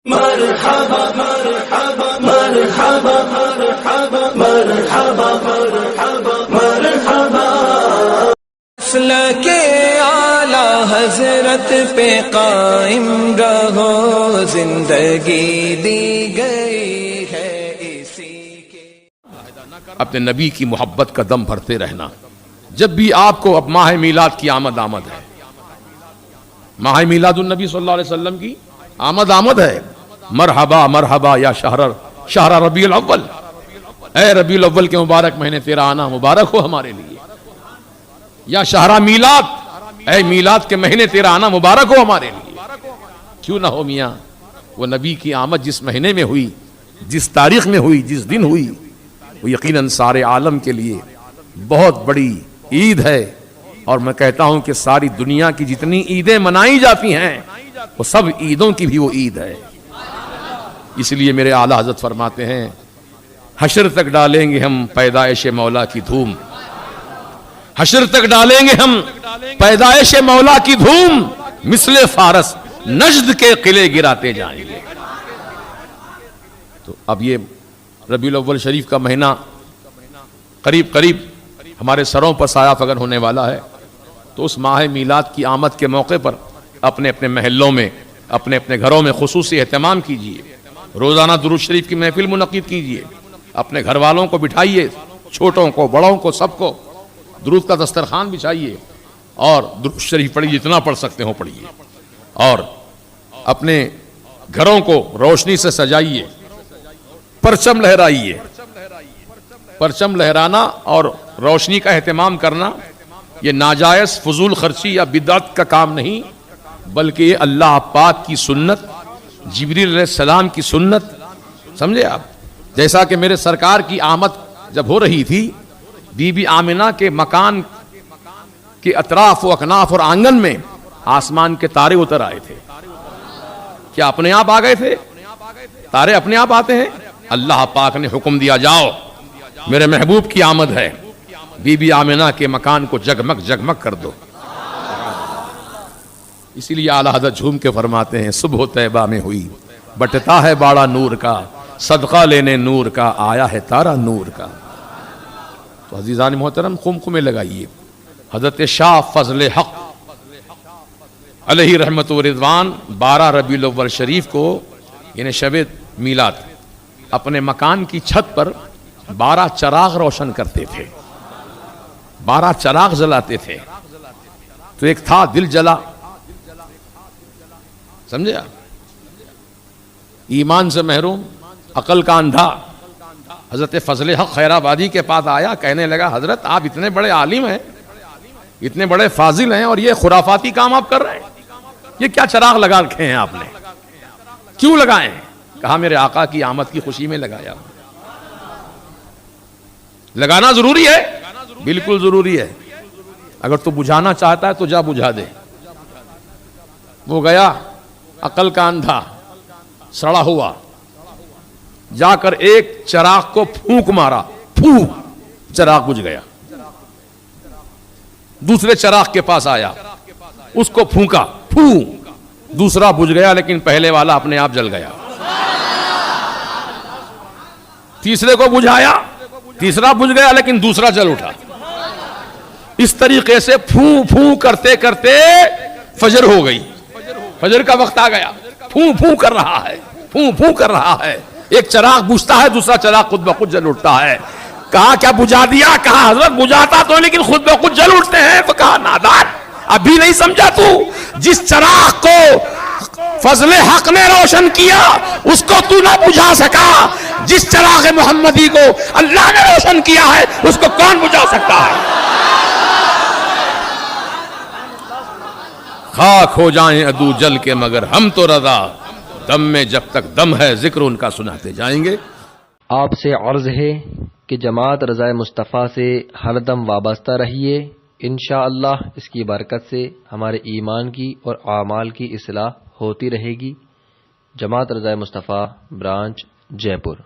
مرحبا مرحبا مرحبا مرحبا مرحبا مرحبا مرحبا مسلک اعلی حضرت پہ قائم رہو، زندگی دی گئی ہے اسی کے۔ اپنے نبی کی محبت کا دم بھرتے رہنا۔ جب بھی آپ کو اب ماہ میلاد کی آمد ہے، ماہ میلاد النبی صلی اللہ علیہ وسلم کی آمد ہے، مرحبا مرحبا یا شہر ربیع الاول، اے ربیع الاول کے مبارک مہینے تیرا آنا مبارک ہو ہمارے لیے، یا شہر میلاد، اے میلاد کے مہینے تیرا آنا مبارک ہو ہمارے لیے۔ کیوں نہ ہو میاں، وہ نبی کی آمد جس مہینے میں ہوئی، جس تاریخ میں ہوئی، جس دن ہوئی، وہ یقیناً سارے عالم کے لیے بہت بڑی عید ہے۔ اور میں کہتا ہوں کہ ساری دنیا کی جتنی عیدیں منائی جاتی ہیں وہ سب عیدوں کی بھی وہ عید ہے۔ اس لیے میرے اعلیٰ حضرت فرماتے ہیں، حشر تک ڈالیں گے ہم پیدائش مولا کی دھوم، حشر تک ڈالیں گے ہم پیدائش مولا کی دھوم، مثل فارس نجد کے قلعے گراتے جائیں گے۔ تو اب یہ ربیع الاول شریف کا مہینہ قریب قریب ہمارے سروں پر سایہ فگن ہونے والا ہے، تو اس ماہ میلاد کی آمد کے موقع پر اپنے اپنے محلوں میں، اپنے اپنے گھروں میں خصوصی اہتمام کیجیے، روزانہ درود شریف کی محفل منعقد کیجیے، اپنے گھر والوں کو بٹھائیے، چھوٹوں کو بڑوں کو سب کو درود کا دسترخوان بچھائیے اور درود شریف پڑھیے، جتنا پڑھ سکتے ہو پڑھیے، اور اپنے گھروں کو روشنی سے سجائیے، پرچم لہرائیے۔ پرچم لہرانا اور روشنی کا اہتمام کرنا یہ ناجائز فضول خرچی یا بدعت کا کام نہیں، بلکہ یہ اللہ پاک کی سنت، جبریل علیہ السلام کی سنت، سمجھے آپ؟ جیسا کہ میرے سرکار کی آمد جب ہو رہی تھی، بی بی آمنہ کے مکان کے اطراف و اکناف اور آنگن میں آسمان کے تارے اتر آئے تھے۔ کیا اپنے آپ آ گئے تھے؟ تارے اپنے آپ آتے ہیں؟ اللہ پاک نے حکم دیا، جاؤ میرے محبوب کی آمد ہے، بی بی آمنہ کے مکان کو جگمگ جگمگ کر دو۔ اسی لیے اعلیٰ حضرت جھوم کے فرماتے ہیں، صبح طیبہ میں ہوئی بٹتا ہے باڑا نور کا، صدقہ لینے نور کا آیا ہے تارا نور کا۔ تو عزیزان محترم، خمخمے لگائیے۔ حضرت شاہ فضل حق علیہ رحمت و رضوان 12 ربیع الاول شریف کو، یعنی شب میلاد، اپنے مکان کی چھت پر 12 چراغ روشن کرتے تھے، 12 چراغ جلاتے تھے۔ تو ایک تھا دل جلا، سمجھے آپ؟ ایمان سے محروم، عقل کا اندھا، حضرت فضل حق خیر آبادی کے پاس آیا، کہنے لگا، حضرت آپ اتنے بڑے عالم ہیں، اتنے بڑے فاضل ہیں، اور یہ خرافاتی کام آپ کر رہے ہیں، یہ کیا چراغ لگا رکھے ہیں آپ نے؟ کیوں لگائے ہیں؟ کہا میرے آقا کی آمد کی خوشی میں لگایا۔ لگانا ضروری ہے، بالکل ضروری ہے۔ اگر تو بجھانا چاہتا ہے تو جا بجھا دے۔ وہ گیا، عقل کا اندھا، سڑا ہوا، جا کر ایک چراغ کو پھونک مارا، پھونک، چراغ بجھ گیا۔ دوسرے چراغ کے پاس آیا، اس کو پھونکا، پھونک، دوسرا بجھ گیا، لیکن پہلے والا اپنے آپ جل گیا۔ تیسرے کو بجھایا، تیسرا بجھ گیا، لیکن دوسرا جل اٹھا۔ اس طریقے سے پھوں پھوں کرتے کرتے فجر ہو گئی، فجر کا وقت آ گیا۔ پھوں پھوں کر رہا ہے، پھوں پھوں کر رہا ہے، ایک چراغ بجھتا ہے، دوسرا چراغ خود بخود جل اٹھتا ہے۔ کہا کیا بجھا دیا؟ کہا حضرت بجھاتا تو لیکن خود بخود جل اٹھتے ہیں۔ تو کہا نادان، ابھی نہیں سمجھا تو؟ جس چراغ کو فضل حق نے روشن کیا اس کو تو نہ بجھا سکا، جس چراغ محمدی کو اللہ نے روشن کیا ہے اس کو کون بجھا سکتا ہے؟ خاک ہو جائیں عدو جل کے مگر ہم تو رضا، دم میں جب تک دم ہے ذکر ان کا سناتے جائیں گے۔ آپ سے عرض ہے کہ جماعت رضائے مصطفیٰ سے ہر دم وابستہ رہیے، انشاءاللہ اس کی برکت سے ہمارے ایمان کی اور اعمال کی اصلاح ہوتی رہے گی۔ جماعت رضائے مصطفیٰ، برانچ، جے پور۔